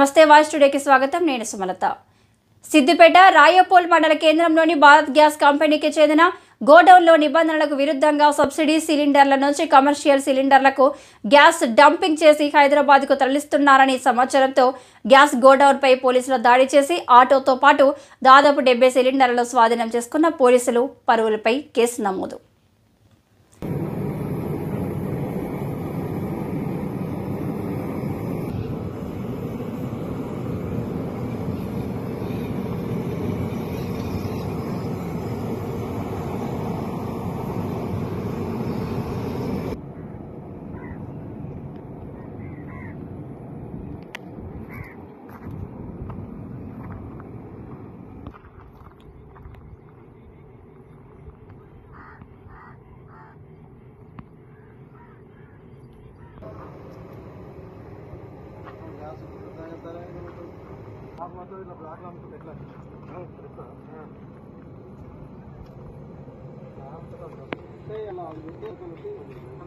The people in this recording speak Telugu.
నమస్తే వాయిస్ టుడేకి స్వాగతం. నేను సుమలత. సిద్దిపేట రాయపోల్ మండల కేంద్రంలోని భారత్ గ్యాస్ కంపెనీకి చెందిన గోడౌన్లో నిబంధనలకు విరుద్ధంగా సబ్సిడీ సిలిండర్ల నుంచి కమర్షియల్ సిలిండర్లకు గ్యాస్ డంపింగ్ చేసి హైదరాబాద్కు తరలిస్తున్నారని సమాచారంతో గ్యాస్ గోడౌన్పై పోలీసులు దాడి చేసి ఆటోతో పాటు దాదాపు 70 సిలిండర్లను స్వాధీనం చేసుకున్న పోలీసులు పరువులపై కేసు నమోదు. आप मतलब इला ब्लैक लाम तो देखला हां देखला हां आप तो ते ఇలా ఉంది